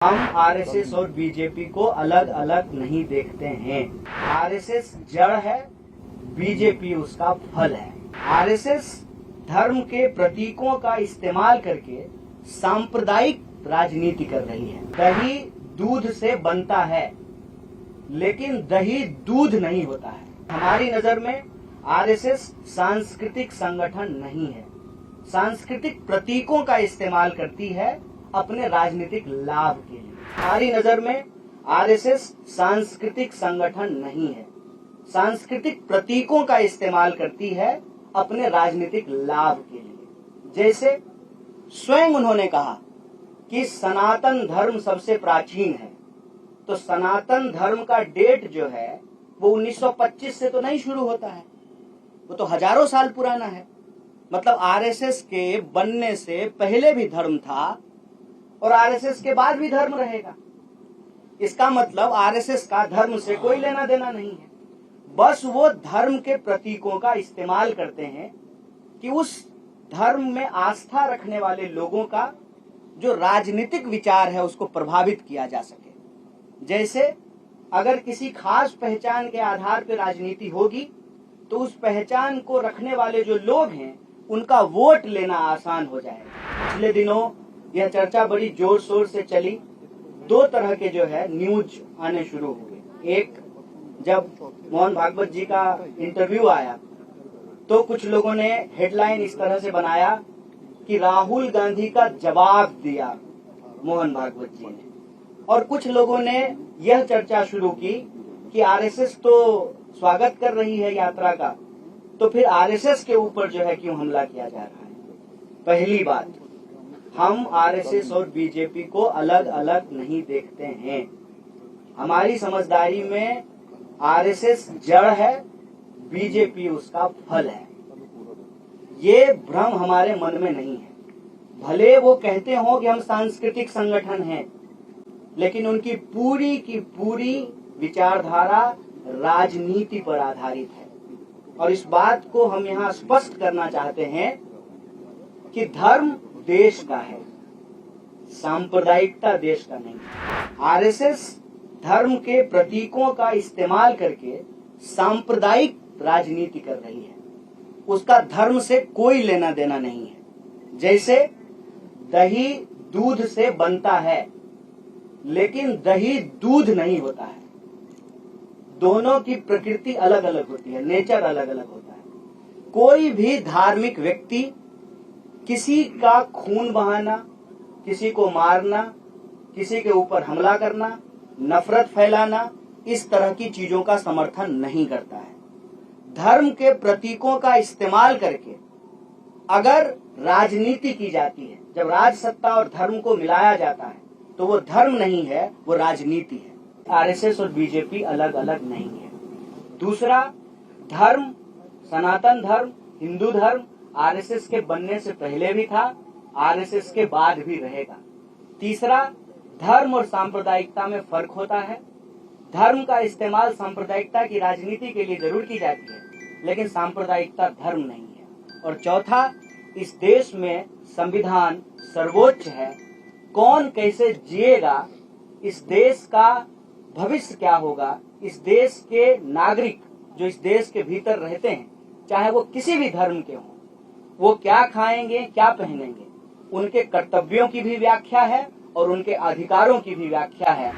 हम आरएसएस और बीजेपी को अलग अलग नहीं देखते हैं। आरएसएस जड़ है, बीजेपी उसका फल है। आरएसएस धर्म के प्रतीकों का इस्तेमाल करके सांप्रदायिक राजनीति कर रही है। दही दूध से बनता है, लेकिन दही दूध नहीं होता है। हमारी नजर में आरएसएस सांस्कृतिक संगठन नहीं है। सांस्कृतिक प्रतीकों का इस्तेमाल करती है अपने राजनीतिक लाभ के लिए। हमारी नजर में आरएसएस सांस्कृतिक संगठन नहीं है। सांस्कृतिक प्रतीकों का इस्तेमाल करती है अपने राजनीतिक लाभ के लिए। जैसे स्वयं उन्होंने कहा कि सनातन धर्म सबसे प्राचीन है, तो सनातन धर्म का डेट जो है वो 1925 से तो नहीं शुरू होता है, वो तो हजारों साल पुराना है। मतलब आरएसएस के बनने से पहले भी धर्म था और आरएसएस के बाद भी धर्म रहेगा। इसका मतलब आरएसएस का धर्म से कोई लेना देना नहीं है। बस वो धर्म के प्रतीकों का इस्तेमाल करते हैं कि उस धर्म में आस्था रखने वाले लोगों का जो राजनीतिक विचार है उसको प्रभावित किया जा सके। जैसे अगर किसी खास पहचान के आधार पर राजनीति होगी तो उस पहचान को रखने वाले जो लोग हैं उनका वोट लेना आसान हो जाएगा। पिछले दिनों यह चर्चा बड़ी जोर शोर से चली। दो तरह के जो है न्यूज आने शुरू हुए। एक, जब मोहन भागवत जी का इंटरव्यू आया तो कुछ लोगों ने हेडलाइन इस तरह से बनाया कि राहुल गांधी का जवाब दिया मोहन भागवत जी ने, और कुछ लोगों ने यह चर्चा शुरू की कि आरएसएस तो स्वागत कर रही है यात्रा का, तो फिर आरएसएस के ऊपर जो है क्यों हमला किया जा रहा है। पहली बात, हम आरएसएस और बीजेपी को अलग अलग नहीं देखते हैं। हमारी समझदारी में आरएसएस जड़ है, बीजेपी उसका फल है। ये भ्रम हमारे मन में नहीं है। भले वो कहते हो कि हम सांस्कृतिक संगठन हैं, लेकिन उनकी पूरी की पूरी विचारधारा राजनीति पर आधारित है। और इस बात को हम यहाँ स्पष्ट करना चाहते हैं कि धर्म देश का है, सांप्रदायिकता देश का नहीं। आरएसएस धर्म के प्रतीकों का इस्तेमाल करके सांप्रदायिक राजनीति कर रही है। उसका धर्म से कोई लेना देना नहीं है। जैसे दही दूध से बनता है, लेकिन दही दूध नहीं होता है। दोनों की प्रकृति अलग अलग होती है, नेचर अलग अलग होता है। कोई भी धार्मिक व्यक्ति किसी का खून बहाना, किसी को मारना, किसी के ऊपर हमला करना, नफरत फैलाना, इस तरह की चीजों का समर्थन नहीं करता है। धर्म के प्रतीकों का इस्तेमाल करके अगर राजनीति की जाती है, जब राज सत्ता और धर्म को मिलाया जाता है, तो वो धर्म नहीं है, वो राजनीति है। आरएसएस और बीजेपी अलग अलग नहीं है। दूसरा, धर्म, सनातन धर्म, हिंदू धर्म आरएसएस के बनने से पहले भी था, आरएसएस के बाद भी रहेगा। तीसरा, धर्म और सांप्रदायिकता में फर्क होता है। धर्म का इस्तेमाल सांप्रदायिकता की राजनीति के लिए जरूर की जाती है, लेकिन सांप्रदायिकता धर्म नहीं है। और चौथा, इस देश में संविधान सर्वोच्च है। कौन कैसे जिएगा, इस देश का भविष्य क्या होगा, इस देश के नागरिक जो इस देश के भीतर रहते हैं, चाहे वो किसी भी धर्म के हों, वो क्या खाएंगे, क्या पहनेंगे, उनके कर्तव्यों की भी व्याख्या है और उनके अधिकारों की भी व्याख्या है।